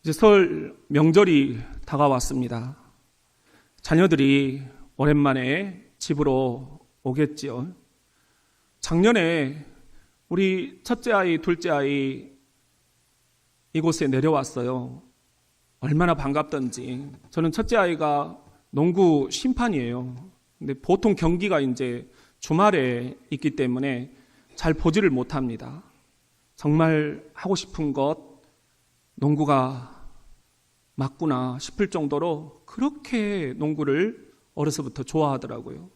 이제 설 명절이 다가왔습니다. 자녀들이 오랜만에 집으로 오겠지요. 작년에 우리 첫째 아이, 둘째 아이 이곳에 내려왔어요. 얼마나 반갑던지. 저는 첫째 아이가 농구 심판이에요. 근데 보통 경기가 이제 주말에 있기 때문에 잘 보지를 못합니다. 정말 하고 싶은 것, 농구가 맞구나 싶을 정도로 그렇게 농구를 어려서부터 좋아하더라고요.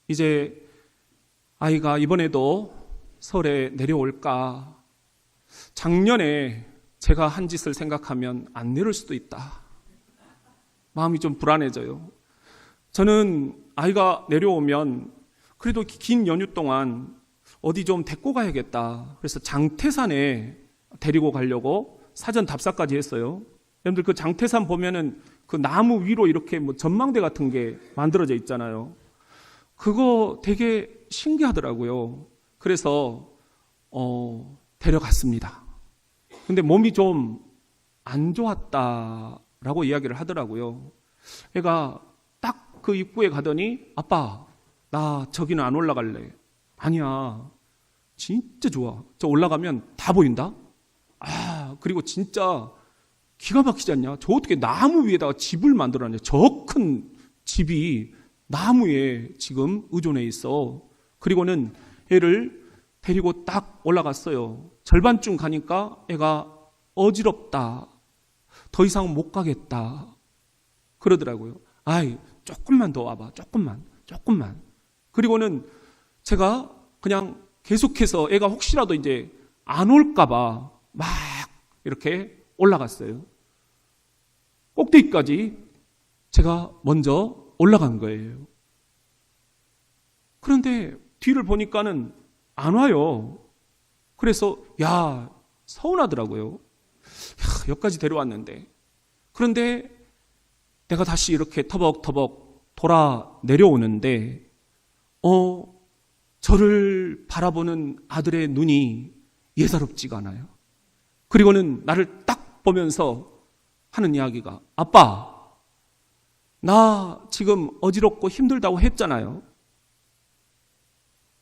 이제 아이가 이번에도 설에 내려올까. 작년에 제가 한 짓을 생각하면 안 내려올 수도 있다. 마음이 좀 불안해져요. 저는 아이가 내려오면 그래도 긴 연휴 동안 어디 좀 데리고 가야겠다. 그래서 장태산에 데리고 가려고 사전 답사까지 했어요. 여러분들 그 장태산 보면은 그 나무 위로 이렇게 뭐 전망대 같은 게 만들어져 있잖아요. 그거 되게 신기하더라고요. 그래서 데려갔습니다. 근데 몸이 좀 안 좋았다라고 이야기를 하더라고요. 애가 딱 그 입구에 가더니 아빠 나 저기는 안 올라갈래. 아니야 진짜 좋아. 저 올라가면 다 보인다. 그리고 진짜 기가 막히지 않냐? 저 어떻게 나무 위에다가 집을 만들어놨냐? 저 큰 집이 나무에 지금 의존해 있어. 그리고는 애를 데리고 딱 올라갔어요. 절반쯤 가니까 애가 어지럽다. 더 이상 못 가겠다. 그러더라고요. 조금만 더 와봐. 조금만. 그리고는 제가 그냥 계속해서 애가 혹시라도 이제 안 올까봐 막 이렇게 올라갔어요. 꼭대기까지 제가 먼저 올라간 거예요. 그런데 뒤를 보니까는 안 와요. 그래서 서운하더라고요. 여기까지 데려왔는데. 그런데 내가 다시 이렇게 터벅터벅 돌아 내려오는데 저를 바라보는 아들의 눈이 예사롭지가 않아요. 그리고는 나를 딱 보면서 하는 이야기가 아빠 나 지금 어지럽고 힘들다고 했잖아요.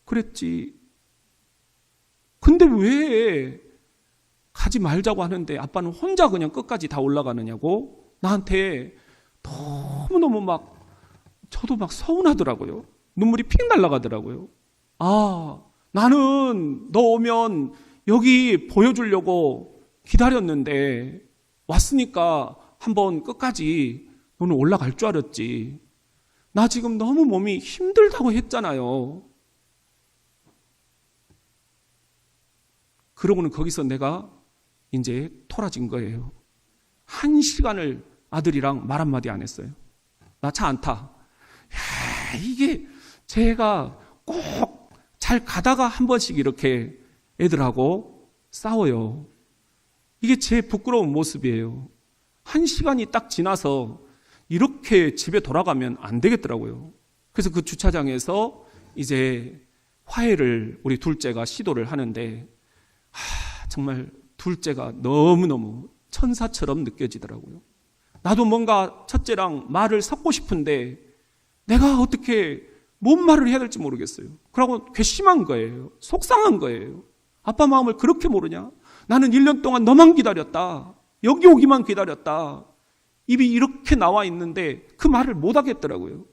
그랬지. 근데 왜 가지 말자고 하는데 아빠는 혼자 그냥 끝까지 다 올라가느냐고 나한테 너무너무 저도 서운하더라고요. 눈물이 픽 날아가더라고요. 나는 너 오면 여기 보여주려고 기다렸는데 왔으니까 한번 끝까지 너는 올라갈 줄 알았지. 나 지금 너무 몸이 힘들다고 했잖아요. 그러고는 거기서 내가 이제 토라진 거예요. 1시간을 아들이랑 말 한마디 안 했어요. 나 차 안 타. 이게 제가 꼭 잘 가다가 한 번씩 이렇게 애들하고 싸워요. 이게 제 부끄러운 모습이에요. 1시간이 딱 지나서 이렇게 집에 돌아가면 안 되겠더라고요. 그래서 그 주차장에서 이제 화해를 우리 둘째가 시도를 하는데 정말 둘째가 너무너무 천사처럼 느껴지더라고요. 나도 뭔가 첫째랑 말을 섞고 싶은데 내가 어떻게 뭔 말을 해야 될지 모르겠어요. 그러고 괘씸한 거예요. 속상한 거예요. 아빠 마음을 그렇게 모르냐? 나는 1년 동안 너만 기다렸다. 여기 오기만 기다렸다. 입이 이렇게 나와 있는데 그 말을 못 하겠더라고요.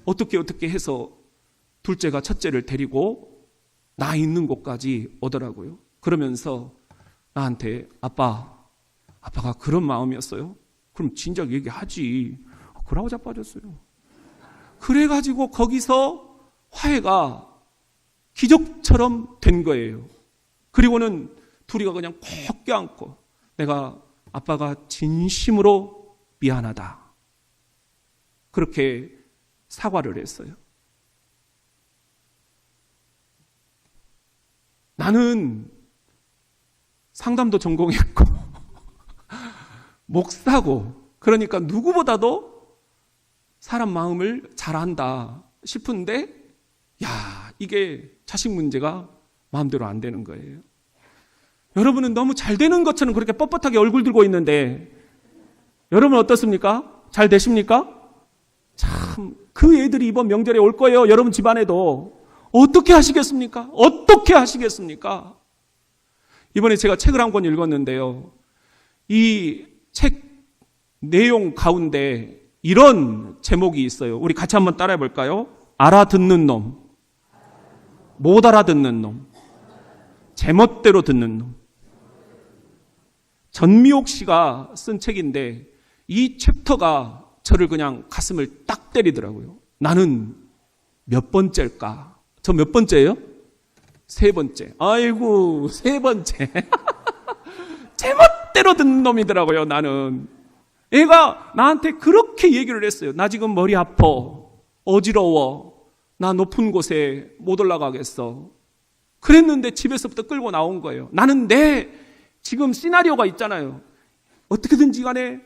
어떻게 해서 둘째가 첫째를 데리고 나 있는 곳까지 오더라고요. 그러면서 나한테 아빠가 그런 마음이었어요? 그럼 진작 얘기하지. 그러고 자빠졌어요. 그래가지고 거기서 화해가 기적처럼 된 거예요. 그리고는 둘이가 그냥 콕 껴안고 내가 아빠가 진심으로 미안하다. 그렇게 사과를 했어요. 나는 상담도 전공했고 목사고 그러니까 누구보다도 사람 마음을 잘 안다 싶은데 이게 자식 문제가 마음대로 안 되는 거예요. 여러분은 너무 잘 되는 것처럼 그렇게 뻣뻣하게 얼굴 들고 있는데 여러분 어떻습니까? 잘 되십니까? 참, 그 애들이 이번 명절에 올 거예요. 여러분 집안에도. 어떻게 하시겠습니까? 어떻게 하시겠습니까? 이번에 제가 책을 한 권 읽었는데요. 이 책 내용 가운데 이런 제목이 있어요. 우리 같이 한번 따라해 볼까요? 알아듣는 놈, 못 알아듣는 놈, 제멋대로 듣는 놈. 전미옥 씨가 쓴 책인데 이 챕터가 저를 그냥 가슴을 딱 때리더라고요. 나는 몇 번째일까? 저 몇 번째예요? 세 번째. 아이고, 세 번째. 제멋대로 듣는 놈이더라고요, 나는. 얘가 나한테 그렇게 얘기를 했어요. 나 지금 머리 아파. 어지러워. 나 높은 곳에 못 올라가겠어. 그랬는데 집에서부터 끌고 나온 거예요. 나는 내 지금 시나리오가 있잖아요. 어떻게든지 간에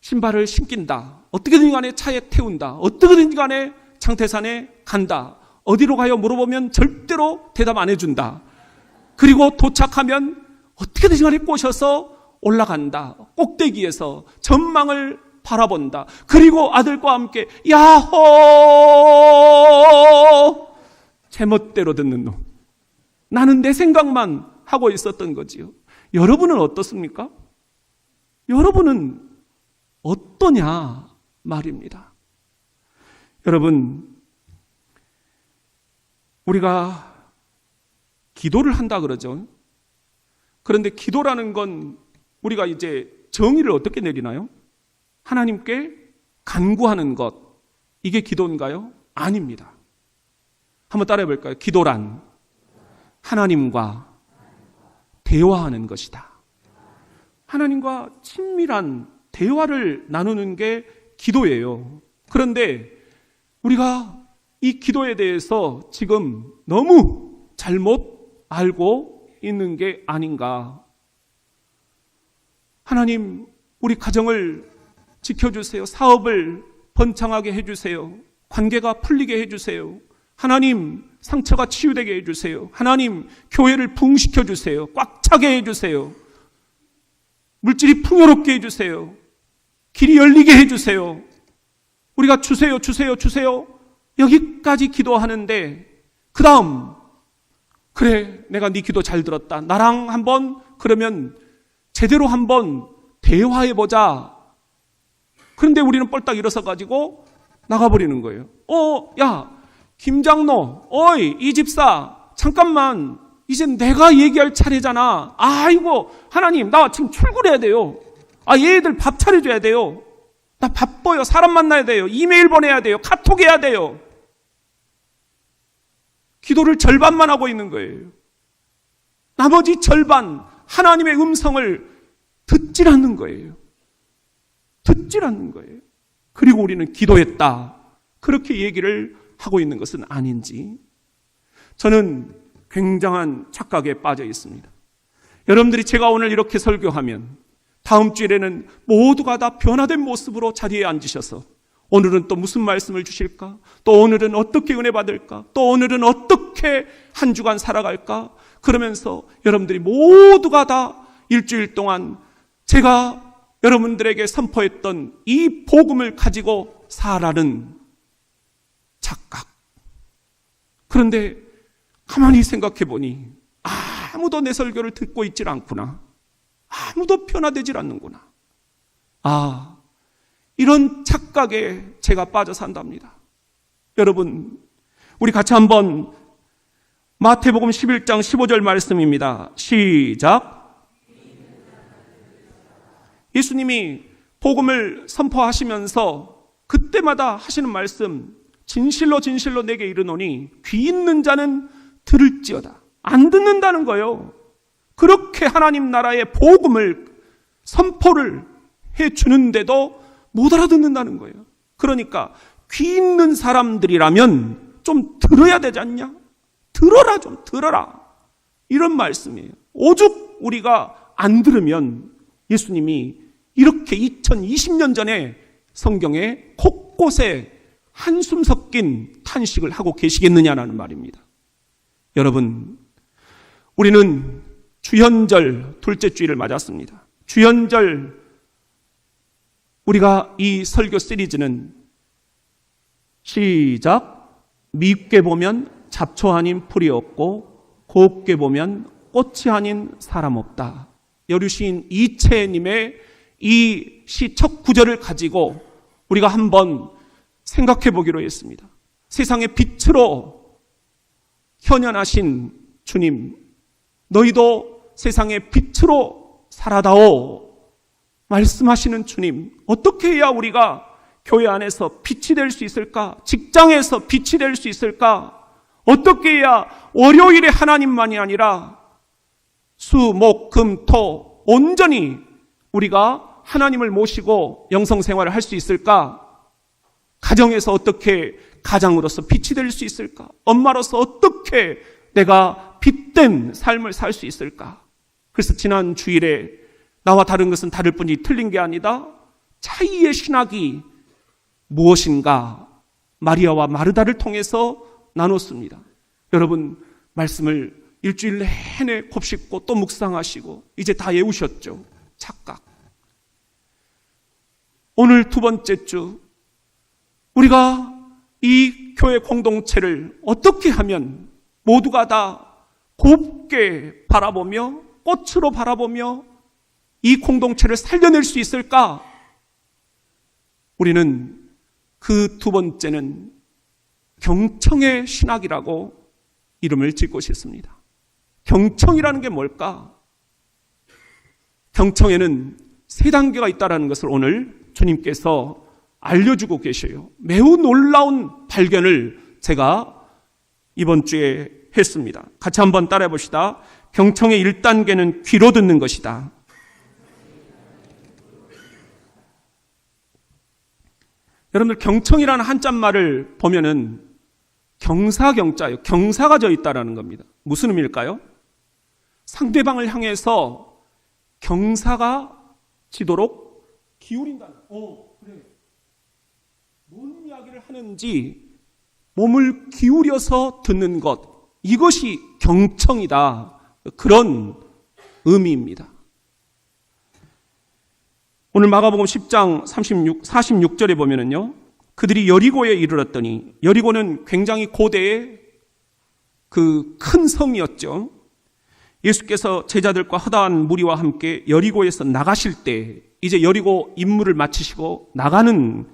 신발을 신긴다. 어떻게든지 간에 차에 태운다. 어떻게든지 간에 장태산에 간다. 어디로 가요? 물어보면 절대로 대답 안 해준다. 그리고 도착하면 어떻게든지 간에 꼬셔서 올라간다. 꼭대기에서 전망을 바라본다. 그리고 아들과 함께 야호! 제멋대로 듣는 놈. 나는 내 생각만 하고 있었던 거지요. 여러분은 어떻습니까? 여러분은 어떠냐 말입니다. 여러분, 우리가 기도를 한다 그러죠. 그런데 기도라는 건 우리가 이제 정의를 어떻게 내리나요? 하나님께 간구하는 것, 이게 기도인가요? 아닙니다. 한번 따라해 볼까요? 기도란 하나님과 대화하는 것이다. 하나님과 친밀한 대화를 나누는 게 기도예요. 그런데 우리가 이 기도에 대해서 지금 너무 잘못 알고 있는 게 아닌가. 하나님, 우리 가정을 지켜주세요. 사업을 번창하게 해주세요. 관계가 풀리게 해주세요. 하나님, 상처가 치유되게 해주세요. 하나님, 교회를 부흥시켜 주세요. 꽉 차게 해주세요. 물질이 풍요롭게 해주세요. 길이 열리게 해주세요. 우리가 주세요, 주세요, 주세요. 여기까지 기도하는데 그 다음, 그래, 내가 네 기도 잘 들었다. 나랑 한번 그러면 제대로 한번 대화해보자. 그런데 우리는 뻘딱 일어서가지고 나가버리는 거예요. 야, 김장로, 어이, 이 집사, 잠깐만, 이제 내가 얘기할 차례잖아. 아이고, 하나님, 나 지금 출근해야 돼요. 얘들 밥 차려줘야 돼요. 나 바빠요. 사람 만나야 돼요. 이메일 보내야 돼요. 카톡 해야 돼요. 기도를 절반만 하고 있는 거예요. 나머지 절반, 하나님의 음성을 듣질 않는 거예요. 듣질 않는 거예요. 그리고 우리는 기도했다. 그렇게 얘기를 하고 있는 것은 아닌지. 저는 굉장한 착각에 빠져 있습니다. 여러분들이 제가 오늘 이렇게 설교하면 다음 주일에는 모두가 다 변화된 모습으로 자리에 앉으셔서 오늘은 또 무슨 말씀을 주실까? 또 오늘은 어떻게 은혜 받을까? 또 오늘은 어떻게 한 주간 살아갈까? 그러면서 여러분들이 모두가 다 일주일 동안 제가 여러분들에게 선포했던 이 복음을 가지고 살아라는 착각. 그런데 가만히 생각해 보니 아무도 내 설교를 듣고 있질 않구나. 아무도 변화되질 않는구나. 이런 착각에 제가 빠져 산답니다. 여러분, 우리 같이 한번 마태복음 11장 15절 말씀입니다. 시작. 예수님이 복음을 선포하시면서 그때마다 하시는 말씀, 진실로 진실로 내게 이르노니 귀 있는 자는 들을지어다. 안 듣는다는 거예요. 그렇게 하나님 나라의 복음을 선포를 해주는데도 못 알아듣는다는 거예요. 그러니까 귀 있는 사람들이라면 좀 들어야 되지 않냐? 들어라, 좀 들어라. 이런 말씀이에요. 오죽 우리가 안 들으면 예수님이 이렇게 2020년 전에 성경에 곳곳에 한숨 섞인 탄식을 하고 계시겠느냐라는 말입니다. 여러분, 우리는 주현절 둘째 주일을 맞았습니다. 주현절 우리가 이 설교 시리즈는 시작, 밉게 보면 잡초 아닌 풀이 없고 곱게 보면 꽃이 아닌 사람 없다. 여류시인 이채님의 이 시 첫 구절을 가지고 우리가 한번 생각해 보기로 했습니다. 세상의 빛으로 현현하신 주님, 너희도 세상의 빛으로 살아다오 말씀하시는 주님, 어떻게 해야 우리가 교회 안에서 빛이 될 수 있을까? 직장에서 빛이 될 수 있을까? 어떻게 해야 월요일에 하나님만이 아니라 수, 목, 금, 토 온전히 우리가 하나님을 모시고 영성생활을 할 수 있을까? 가정에서 어떻게 가장으로서 빛이 될 수 있을까? 엄마로서 어떻게 내가 빛된 삶을 살 수 있을까? 그래서 지난 주일에 나와 다른 것은 다를 뿐이 틀린 게 아니다. 차이의 신학이 무엇인가? 마리아와 마르다를 통해서 나눴습니다. 여러분, 말씀을 일주일 내내 곱씹고 또 묵상하시고 이제 다 외우셨죠? 착각. 오늘 두 번째 주 우리가 이 교회 공동체를 어떻게 하면 모두가 다 곱게 바라보며 꽃으로 바라보며 이 공동체를 살려낼 수 있을까? 우리는 그 두 번째는 경청의 신학이라고 이름을 짓고 싶습니다. 경청이라는 게 뭘까? 경청에는 세 단계가 있다는 것을 오늘 주님께서 알려주고 계셔요. 매우 놀라운 발견을 제가 이번 주에 했습니다. 같이 한번 따라해 봅시다. 경청의 1단계는 귀로 듣는 것이다. 여러분들 경청이라는 한자말을 보면은 경사경자예요. 경사가 져 있다라는 겁니다. 무슨 의미일까요? 상대방을 향해서 경사가 지도록 기울인다는. 그래. 뭔 이야기를 하는지 몸을 기울여서 듣는 것. 이것이 경청이다. 그런 의미입니다. 오늘 마가복음 10장 46절에 보면은요, 그들이 여리고에 이르렀더니, 여리고는 굉장히 고대의 그 큰 성이었죠. 예수께서 제자들과 허다한 무리와 함께 여리고에서 나가실 때, 이제 여리고 임무를 마치시고 나가는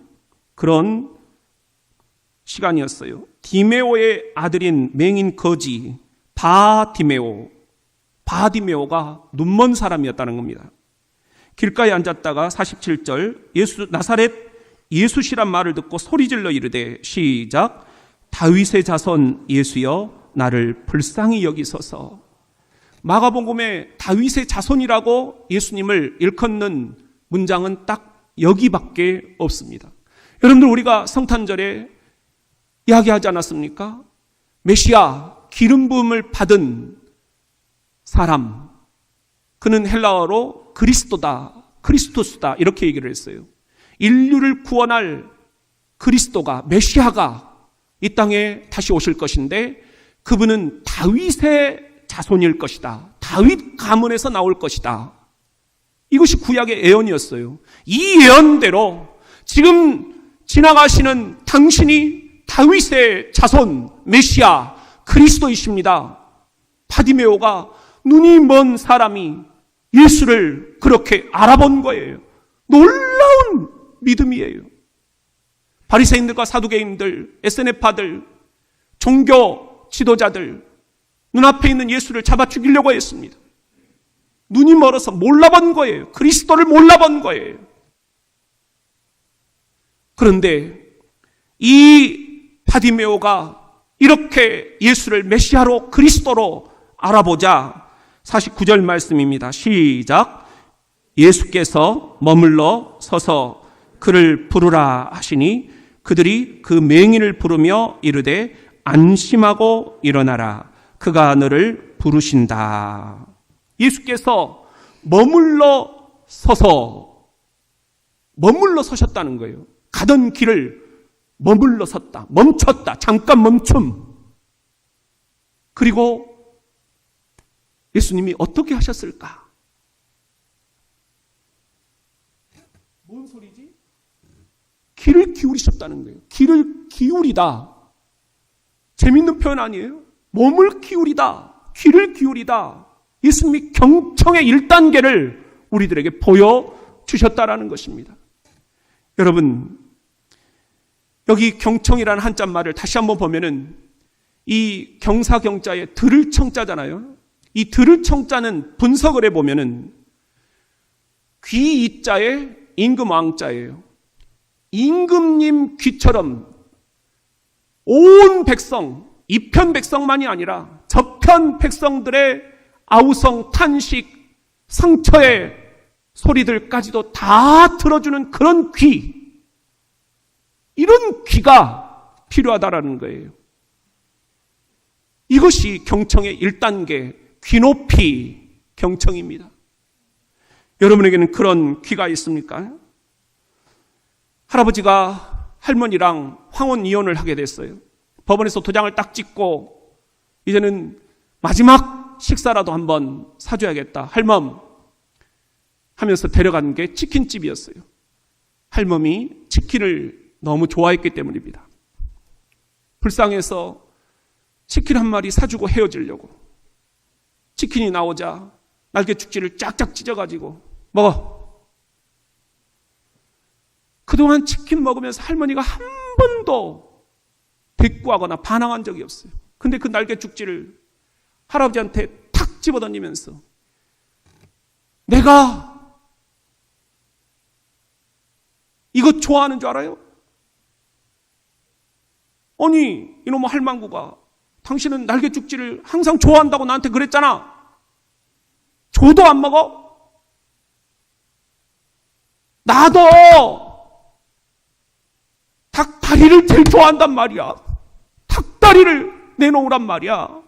그런 시간이었어요. 디메오의 아들인 맹인 거지 바디메오가 눈먼 사람이었다는 겁니다. 길가에 앉았다가 47절 나사렛 예수시란 말을 듣고 소리질러 이르되 시작, 다윗의 자손 예수여 나를 불쌍히 여기소서. 마가복음에 다윗의 자손이라고 예수님을 일컫는 문장은 딱 여기밖에 없습니다. 여러분들, 우리가 성탄절에 이야기하지 않았습니까? 메시아, 기름 부음을 받은 사람, 그는 헬라어로 크리스토스다 이렇게 얘기를 했어요. 인류를 구원할 그리스도가, 메시아가 이 땅에 다시 오실 것인데 그분은 다윗의 자손일 것이다. 다윗 가문에서 나올 것이다. 이것이 구약의 예언이었어요. 이 예언대로 지금 지나가시는 당신이 다윗의 자손, 메시아, 그리스도이십니다. 바디메오가 눈이 먼 사람이 예수를 그렇게 알아본 거예요. 놀라운 믿음이에요. 바리새인들과 사두개인들, SNF파들, 종교 지도자들 눈앞에 있는 예수를 잡아 죽이려고 했습니다. 눈이 멀어서 몰라본 거예요. 그리스도를 몰라본 거예요. 그런데 이 바디메오가 이렇게 예수를 메시아로 그리스도로 알아보자 49절 말씀입니다. 시작. 예수께서 머물러 서서 그를 부르라 하시니 그들이 그 맹인을 부르며 이르되 안심하고 일어나라. 그가 너를 부르신다. 예수께서 머물러 서셨다는 거예요. 가던 길을 머물러 섰다. 멈췄다. 잠깐 멈춤. 그리고 예수님이 어떻게 하셨을까? 뭔 소리지? 귀를 기울이셨다는 거예요. 귀를 기울이다. 재밌는 표현 아니에요? 몸을 기울이다. 귀를 기울이다. 예수님이 경청의 1단계를 우리들에게 보여주셨다라는 것입니다. 여러분, 여기 경청이라는 한자말을 다시 한번 보면은 이 경사경자에 들을 청자잖아요. 이 들을 청자는 분석을 해보면은 귀 이자에 임금 왕자예요. 임금님 귀처럼 온 백성, 이편 백성만이 아니라 저편 백성들의 아우성, 탄식, 상처의 소리들까지도 다 들어주는 그런 귀, 이런 귀가 필요하다라는 거예요. 이것이 경청의 1단계 귀높이 경청입니다. 여러분에게는 그런 귀가 있습니까? 할아버지가 할머니랑 황혼 이혼을 하게 됐어요. 법원에서 도장을 딱 찍고 이제는 마지막 식사라도 한번 사줘야겠다. 할멈 하면서 데려간 게 치킨집이었어요. 할멈이 치킨을 너무 좋아했기 때문입니다. 불쌍해서 치킨 한 마리 사주고 헤어지려고. 치킨이 나오자 날개죽지를 쫙쫙 찢어가지고 먹어. 그동안 치킨 먹으면서 할머니가 한 번도 대꾸하거나 반항한 적이 없어요. 근데 그 날개죽지를 할아버지한테 탁 집어던지면서 내가 이거 좋아하는 줄 알아요? 아니, 이놈의 할망구가 당신은 날개죽지를 항상 좋아한다고 나한테 그랬잖아. 줘도 안 먹어? 나도 닭다리를 제일 좋아한단 말이야. 닭다리를 내놓으란 말이야.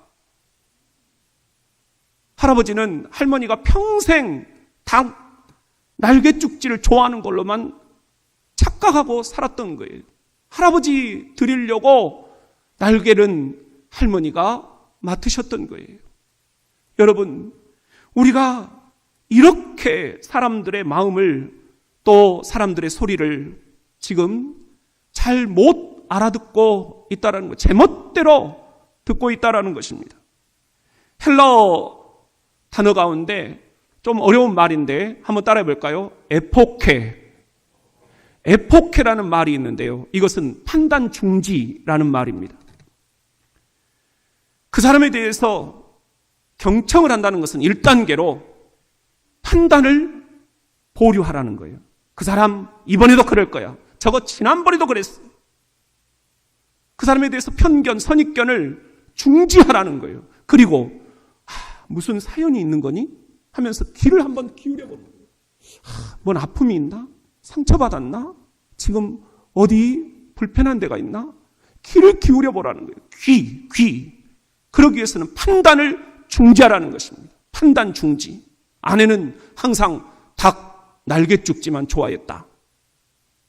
할아버지는 할머니가 평생 닭 날개죽지를 좋아하는 걸로만 착각하고 살았던 거예요. 할아버지 드리려고 날개는 할머니가 맡으셨던 거예요. 여러분, 우리가 이렇게 사람들의 마음을 또 사람들의 소리를 지금 잘 못 알아듣고 있다는 것, 제멋대로 듣고 있다는 것입니다. 헬러 단어 가운데 좀 어려운 말인데 한번 따라해 볼까요? 에포케라는 말이 있는데요. 이것은 판단 중지라는 말입니다. 그 사람에 대해서 경청을 한다는 것은 1단계로 판단을 보류하라는 거예요. 그 사람 이번에도 그럴 거야. 저거 지난번에도 그랬어. 그 사람에 대해서 편견, 선입견을 중지하라는 거예요. 그리고 무슨 사연이 있는 거니? 하면서 귀를 한번 기울여보는 거예요. 뭔 아픔이 있나? 상처받았나? 지금 어디 불편한 데가 있나? 귀를 기울여보라는 거예요. 귀. 그러기 위해서는 판단을 중지하라는 것입니다. 판단 중지. 아내는 항상 닭 날개죽지만 좋아했다.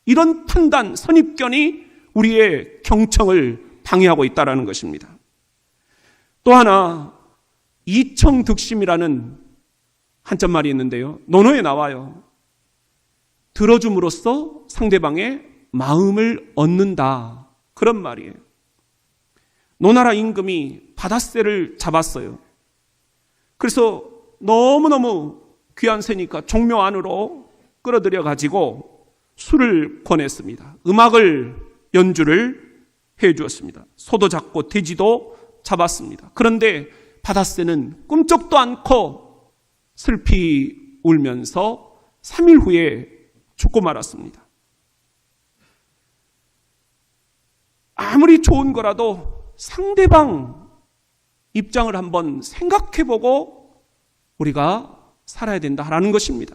이런 판단, 선입견이 우리의 경청을 방해하고 있다는 것입니다. 또 하나 이청득심이라는 한자말이 있는데요. 논어에 나와요. 들어줌으로써 상대방의 마음을 얻는다. 그런 말이에요. 노나라 임금이 바닷새를 잡았어요. 그래서 너무너무 귀한 새니까 종묘 안으로 끌어들여 가지고 술을 권했습니다. 음악을 연주를 해 주었습니다. 소도 잡고 돼지도 잡았습니다. 그런데 바닷새는 꿈쩍도 않고 슬피 울면서 3일 후에 죽고 말았습니다. 아무리 좋은 거라도 상대방 입장을 한번 생각해보고 우리가 살아야 된다라는 것입니다.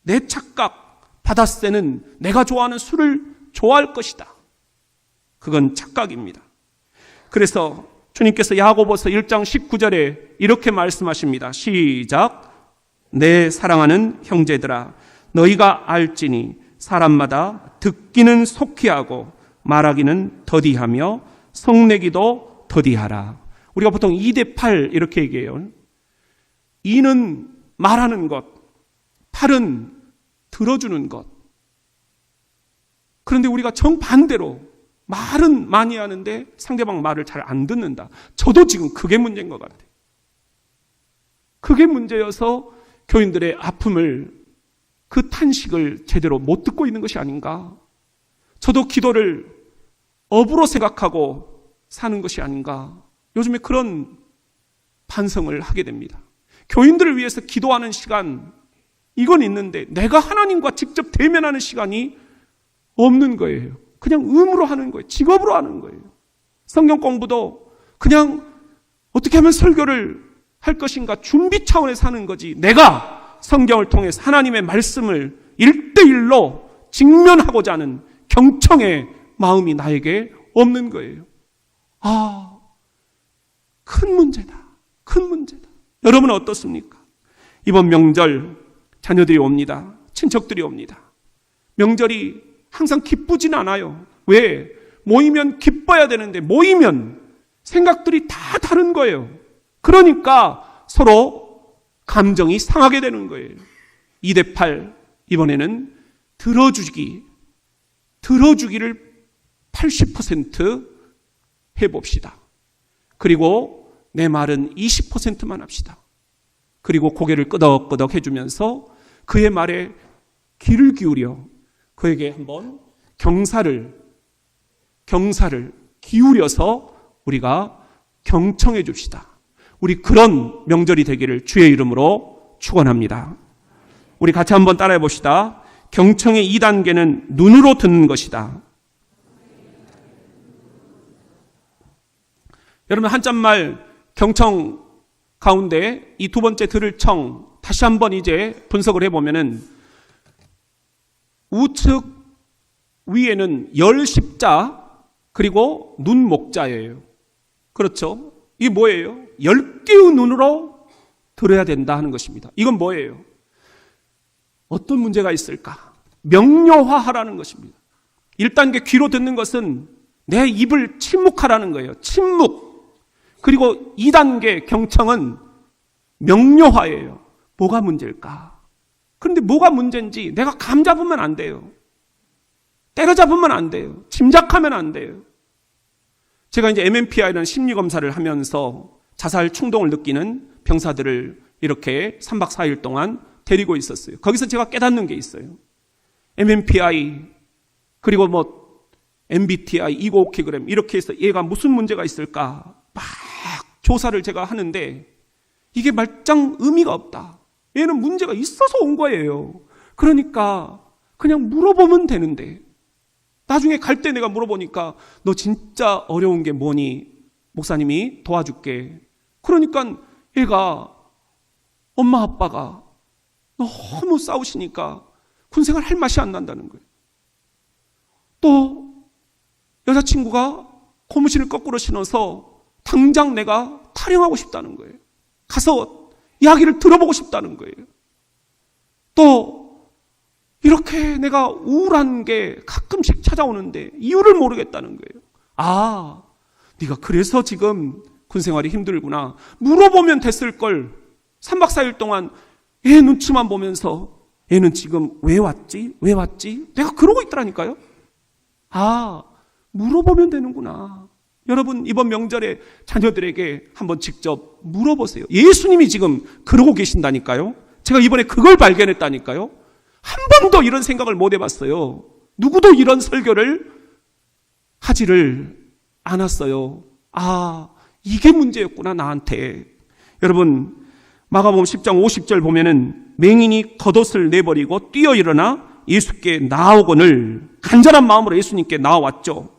내 착각, 바닷새는 내가 좋아하는 술을 좋아할 것이다. 그건 착각입니다. 그래서 주님께서 야고보서 1장 19절에 이렇게 말씀하십니다. 시작. 내 사랑하는 형제들아, 너희가 알지니 사람마다 듣기는 속히 하고 말하기는 더디하며 성내기도 더디하라. 우리가 보통 2대8 이렇게 얘기해요. 이는 말하는 것, 팔은 들어주는 것. 그런데 우리가 정반대로 말은 많이 하는데 상대방 말을 잘 안 듣는다. 저도 지금 그게 문제인 것 같아요. 그게 문제여서 교인들의 아픔을, 그 탄식을 제대로 못 듣고 있는 것이 아닌가. 저도 기도를 업으로 생각하고 사는 것이 아닌가. 요즘에 그런 반성을 하게 됩니다. 교인들을 위해서 기도하는 시간, 이건 있는데 내가 하나님과 직접 대면하는 시간이 없는 거예요. 그냥 의무로 하는 거예요. 직업으로 하는 거예요. 성경 공부도 그냥 어떻게 하면 설교를 할 것인가 준비 차원에서 하는 거지, 내가 성경을 통해서 하나님의 말씀을 1대1로 직면하고자 하는 경청의 마음이 나에게 없는 거예요. 아, 큰 문제다. 큰 문제다. 여러분은 어떻습니까? 이번 명절 자녀들이 옵니다. 친척들이 옵니다. 명절이 항상 기쁘진 않아요. 왜? 모이면 기뻐야 되는데 모이면 생각들이 다 다른 거예요. 그러니까 서로 감정이 상하게 되는 거예요. 2대8, 이번에는 들어주기를 80% 해봅시다. 그리고 내 말은 20%만 합시다. 그리고 고개를 끄덕끄덕 해주면서 그의 말에 귀를 기울여 그에게 한번 경사를 기울여서 우리가 경청해 줍시다. 우리 그런 명절이 되기를 주의 이름으로 축원합니다. 우리 같이 한번 따라해 봅시다. 경청의 2단계는 눈으로 듣는 것이다. 여러분, 한자말 경청 가운데 이 두 번째 들을 청, 다시 한번 이제 분석을 해보면은 우측 위에는 열 십자 그리고 눈 목자예요. 그렇죠? 이게 뭐예요? 10개의 눈으로 들어야 된다 하는 것입니다. 이건 뭐예요? 어떤 문제가 있을까? 명료화하라는 것입니다. 1단계 귀로 듣는 것은 내 입을 침묵하라는 거예요. 침묵. 그리고 2단계 경청은 명료화예요. 뭐가 문제일까? 그런데 뭐가 문제인지 내가 감 잡으면 안 돼요. 때려잡으면 안 돼요. 짐작하면 안 돼요. 제가 이제 MMPI라는 심리검사를 하면서 자살 충동을 느끼는 병사들을 이렇게 3박 4일 동안 데리고 있었어요. 거기서 제가 깨닫는 게 있어요. MMPI, 그리고 MBTI, 이고오키그램, 이렇게 해서 얘가 무슨 문제가 있을까? 막 조사를 제가 하는데 이게 말짱 의미가 없다. 얘는 문제가 있어서 온 거예요. 그러니까 그냥 물어보면 되는데, 나중에 갈 때 내가 물어보니까 너 진짜 어려운 게 뭐니? 목사님이 도와줄게. 그러니까 얘가 엄마 아빠가 너무 싸우시니까 군생활 할 맛이 안 난다는 거예요. 또 여자친구가 고무신을 거꾸로 신어서 당장 내가 타령하고 싶다는 거예요. 가서 이야기를 들어보고 싶다는 거예요. 또 이렇게 내가 우울한 게 가끔씩 찾아오는데 이유를 모르겠다는 거예요. 아, 네가 그래서 지금 군생활이 힘들구나. 물어보면 됐을 걸. 3박 4일 동안 얘 눈치만 보면서 얘는 지금 왜 왔지? 내가 그러고 있더라니까요. 아, 물어보면 되는구나. 여러분, 이번 명절에 자녀들에게 한번 직접 물어보세요. 예수님이 지금 그러고 계신다니까요. 제가 이번에 그걸 발견했다니까요. 한 번도 이런 생각을 못 해봤어요. 누구도 이런 설교를 하지를 않았어요. 아, 이게 문제였구나, 나한테. 여러분, 마가복음 10장 50절 보면은 맹인이 겉옷을 내버리고 뛰어 일어나 예수께 나아오거늘 간절한 마음으로 예수님께 나아왔죠.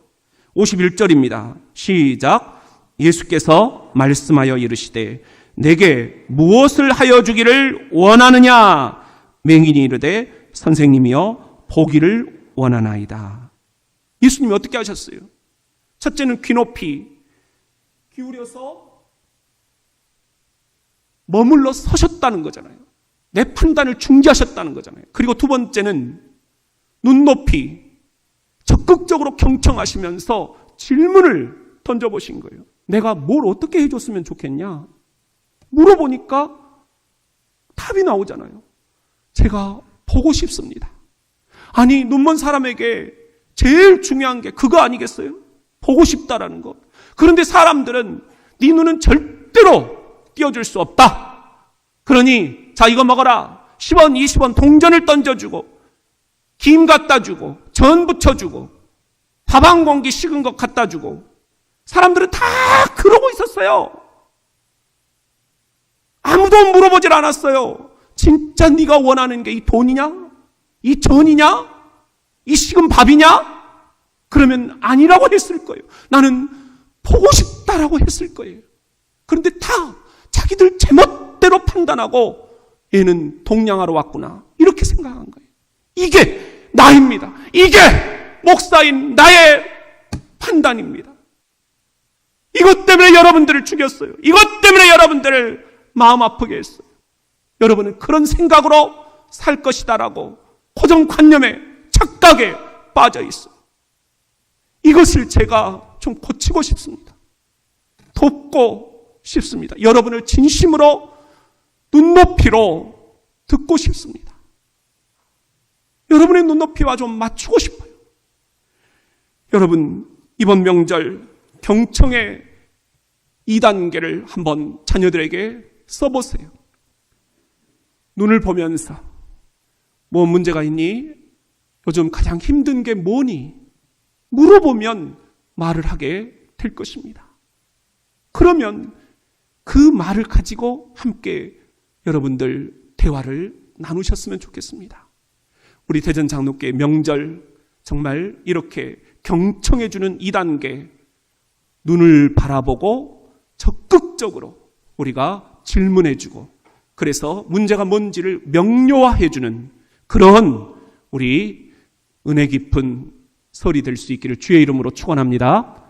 51절입니다. 시작. 예수께서 말씀하여 이르시되 내게 무엇을 하여 주기를 원하느냐? 맹인이 이르되 선생님이여 보기를 원하나이다. 예수님이 어떻게 하셨어요? 첫째는 귀 높이 기울여서 머물러 서셨다는 거잖아요. 내 판단을 중지하셨다는 거잖아요. 그리고 두 번째는 눈 높이 적극적으로 경청하시면서 질문을 던져보신 거예요. 내가 뭘 어떻게 해줬으면 좋겠냐? 물어보니까 답이 나오잖아요. 제가 보고 싶습니다. 아니, 눈먼 사람에게 제일 중요한 게 그거 아니겠어요? 보고 싶다라는 것. 그런데 사람들은 네 눈은 절대로 띄워줄 수 없다. 그러니 자, 이거 먹어라. 10원, 20원 동전을 던져주고 김 갖다 주고 전 부쳐주고 밥 한 공기 식은 것 갖다 주고 사람들은 다 그러고 있었어요. 아무도 물어보질 않았어요. 진짜 네가 원하는 게 이 돈이냐? 이 전이냐? 이 식은 밥이냐? 그러면 아니라고 했을 거예요. 나는 보고 싶다라고 했을 거예요. 그런데 다 자기들 제멋대로 판단하고 얘는 동냥하러 왔구나 이렇게 생각한 거예요. 이게 나입니다. 이게 목사인 나의 판단입니다. 이것 때문에 여러분들을 죽였어요. 이것 때문에 여러분들을 마음 아프게 했어요. 여러분은 그런 생각으로 살 것이다라고 고정관념에 착각에 빠져 있어요. 이것을 제가 좀 고치고 싶습니다. 돕고 싶습니다. 여러분을 진심으로 눈높이로 듣고 싶습니다. 여러분의 눈높이와 좀 맞추고 싶어요. 여러분, 이번 명절 경청의 2단계를 한번 자녀들에게 써보세요. 눈을 보면서 뭐 문제가 있니? 요즘 가장 힘든 게 뭐니? 물어보면 말을 하게 될 것입니다. 그러면 그 말을 가지고 함께 여러분들 대화를 나누셨으면 좋겠습니다. 우리 대전 장로교회 명절 정말 이렇게 경청해주는 2단계 눈을 바라보고 적극적으로 우리가 질문해주고 그래서 문제가 뭔지를 명료화해주는 그런 우리 은혜 깊은 설이 될 수 있기를 주의 이름으로 축원합니다.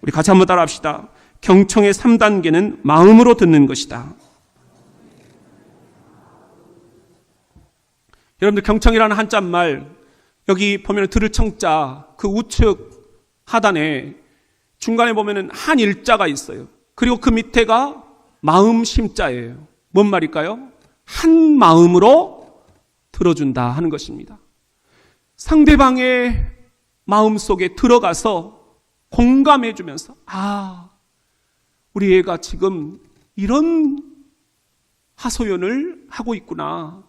우리 같이 한번 따라합시다. 경청의 3단계는 마음으로 듣는 것이다. 여러분들 경청이라는 한자말 여기 보면 들을 청자 그 우측 하단에 중간에 보면은 한 일자가 있어요. 그리고 그 밑에가 마음 심자예요. 뭔 말일까요? 한 마음으로 들어준다 하는 것입니다. 상대방의 마음 속에 들어가서 공감해 주면서 우리 애가 지금 이런 하소연을 하고 있구나.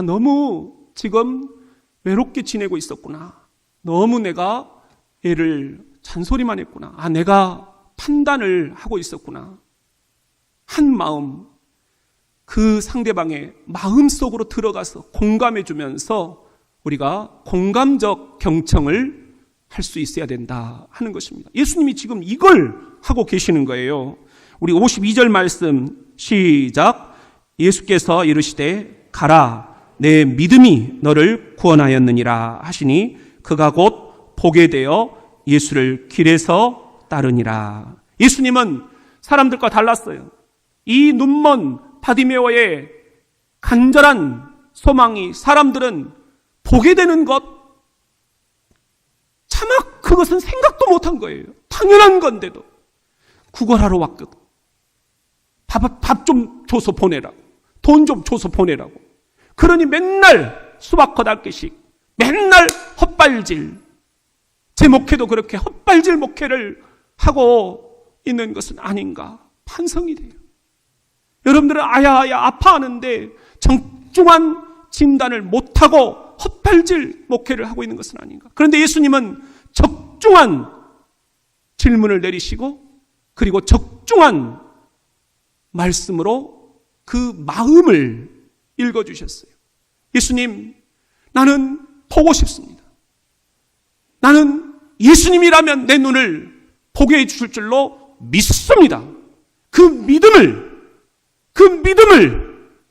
너무 지금 외롭게 지내고 있었구나. 너무 내가 애를 잔소리만 했구나. 내가 판단을 하고 있었구나. 한 마음, 그 상대방의 마음 속으로 들어가서 공감해 주면서 우리가 공감적 경청을 할 수 있어야 된다 하는 것입니다. 예수님이 지금 이걸 하고 계시는 거예요. 우리 52절 말씀 시작. 예수께서 이르시되 가라 내 믿음이 너를 구원하였느니라 하시니 그가 곧 보게 되어 예수를 길에서 따르니라. 예수님은 사람들과 달랐어요. 이 눈먼 바디메오의 간절한 소망이 사람들은 보게 되는 것 차마 그것은 생각도 못한 거예요. 당연한 건데도 구걸하러 왔거든. 밥 좀 줘서 보내라고. 돈 좀 줘서 보내라고. 그러니 맨날 수박 거달개씩 맨날 헛발질. 제 목회도 그렇게 헛발질 목회를 하고 있는 것은 아닌가 반성이 돼요. 여러분들은 아야아야 아파하는데 정중한 진단을 못하고 헛발질 목회를 하고 있는 것은 아닌가. 그런데 예수님은 적중한 질문을 내리시고 그리고 적중한 말씀으로 그 마음을 읽어주셨어요. 예수님, 나는 보고 싶습니다. 나는 예수님이라면 내 눈을 보게 해주실 줄로 믿습니다. 그 믿음을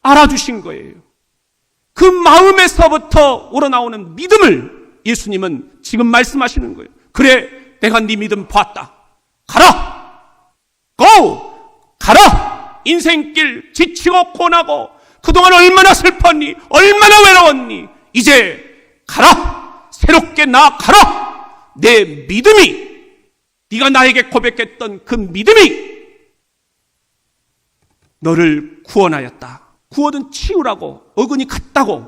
알아주신 거예요. 그 마음에서부터 우러나오는 믿음을 예수님은 지금 말씀하시는 거예요. 그래, 내가 네 믿음 봤다. 가라! 고! 가라! 인생길 지치고 고나고 그동안 얼마나 슬펐니? 얼마나 외로웠니? 이제 가라! 새롭게 나아가라! 내 믿음이 네가 나에게 고백했던 그 믿음이 너를 구원하였다. 구어든 치유라고, 어근이 같다고,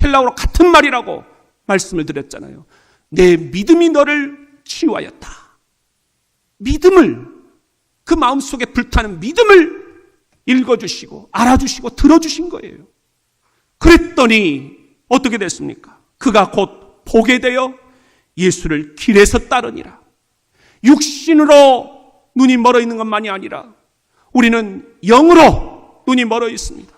헬라어로 같은 말이라고 말씀을 드렸잖아요. 내 믿음이 너를 치유하였다. 믿음을, 그 마음속에 불타는 믿음을 읽어주시고 알아주시고 들어주신 거예요. 그랬더니 어떻게 됐습니까? 그가 곧 보게 되어 예수를 길에서 따르니라. 육신으로 눈이 멀어 있는 것만이 아니라 우리는 영으로 눈이 멀어 있습니다.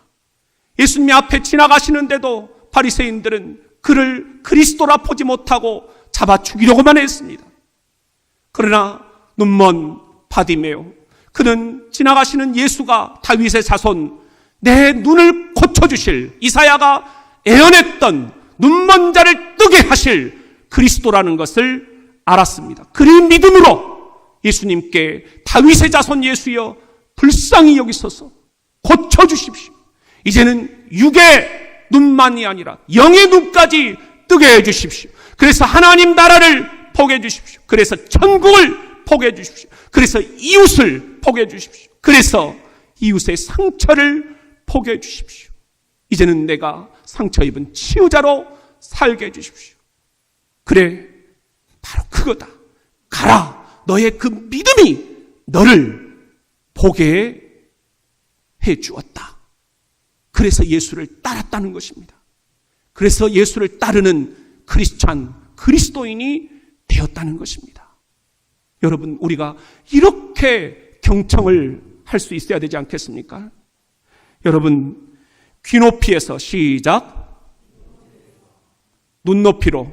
예수님이 앞에 지나가시는데도 바리새인들은 그를 그리스도라 보지 못하고 잡아 죽이려고만 했습니다. 그러나 눈먼 바디메오, 그는 지나가시는 예수가 다윗의 자손, 내 눈을 고쳐주실, 이사야가 예언했던 눈먼 자를 뜨게 하실 그리스도라는 것을 알았습니다. 그리 믿음으로 예수님께 다윗의 자손 예수여 불쌍히 여기소서 고쳐주십시오. 이제는 육의 눈만이 아니라 영의 눈까지 뜨게 해주십시오. 그래서 하나님 나라를 보게 해주십시오. 그래서 천국을 보게 해주십시오. 그래서 이웃을 보게 해주십시오. 그래서 이웃의 상처를 보게 해주십시오. 이제는 내가 상처 입은 치유자로 살게 해주십시오. 그래, 바로 그거다. 가라. 너의 그 믿음이 너를 보게 해주었다. 그래서 예수를 따랐다는 것입니다. 그래서 예수를 따르는 크리스찬, 그리스도인이 되었다는 것입니다. 여러분, 우리가 이렇게 경청을 할 수 있어야 되지 않겠습니까? 여러분, 귀높이에서 시작. 눈높이로,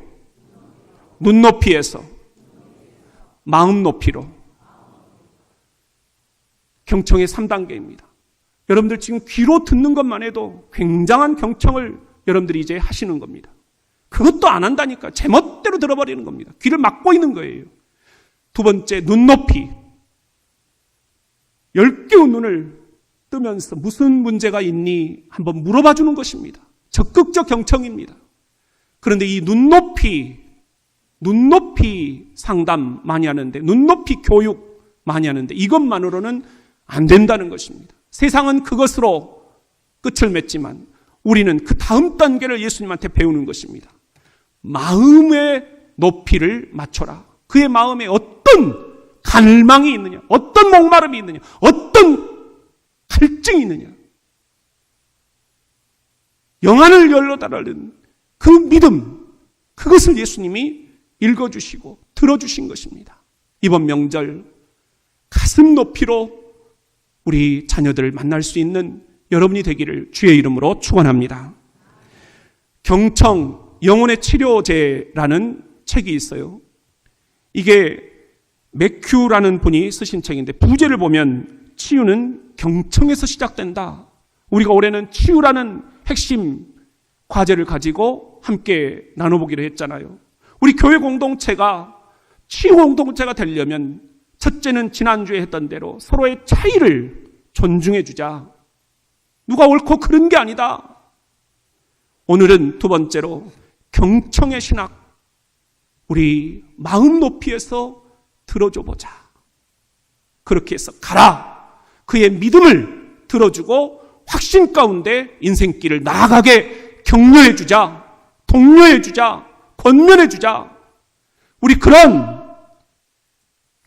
눈높이에서 마음 높이로. 경청의 3단계입니다. 여러분들 지금 귀로 듣는 것만 해도 굉장한 경청을 여러분들이 이제 하시는 겁니다. 그것도 안 한다니까. 제멋대로 들어버리는 겁니다. 귀를 막고 있는 거예요. 두 번째, 눈높이. 10개의 눈을 뜨면서 무슨 문제가 있니? 한번 물어봐 주는 것입니다. 적극적 경청입니다. 그런데 이 눈높이 상담 많이 하는데, 눈높이 교육 많이 하는데 이것만으로는 안 된다는 것입니다. 세상은 그것으로 끝을 맺지만 우리는 그 다음 단계를 예수님한테 배우는 것입니다. 마음의 높이를 맞춰라. 그의 마음에 어떤 갈망이 있느냐, 어떤 목마름이 있느냐, 어떤 갈증이 있느냐, 영안을 열러 달하는 그 믿음, 그것을 예수님이 읽어주시고 들어주신 것입니다. 이번 명절 가슴 높이로 우리 자녀들을 만날 수 있는 여러분이 되기를 주의 이름으로 축원합니다. 경청, 영혼의 치료제라는 책이 있어요. 이게 맥큐라는 분이 쓰신 책인데 부제를 보면 치유는 경청에서 시작된다. 우리가 올해는 치유라는 핵심 과제를 가지고 함께 나눠보기로 했잖아요. 우리 교회 공동체가 치유 공동체가 되려면 첫째는 지난주에 했던 대로 서로의 차이를 존중해 주자. 누가 옳고 그른 게 아니다. 오늘은 두 번째로 경청의 신학, 우리 마음 높이에서 들어줘 보자. 그렇게 해서 가라. 그의 믿음을 들어주고 확신 가운데 인생길을 나아가게 격려해 주자. 독려해 주자. 권면해 주자. 우리 그런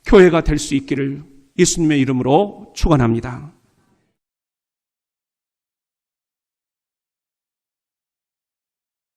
교회가 될 수 있기를 예수님의 이름으로 축원합니다.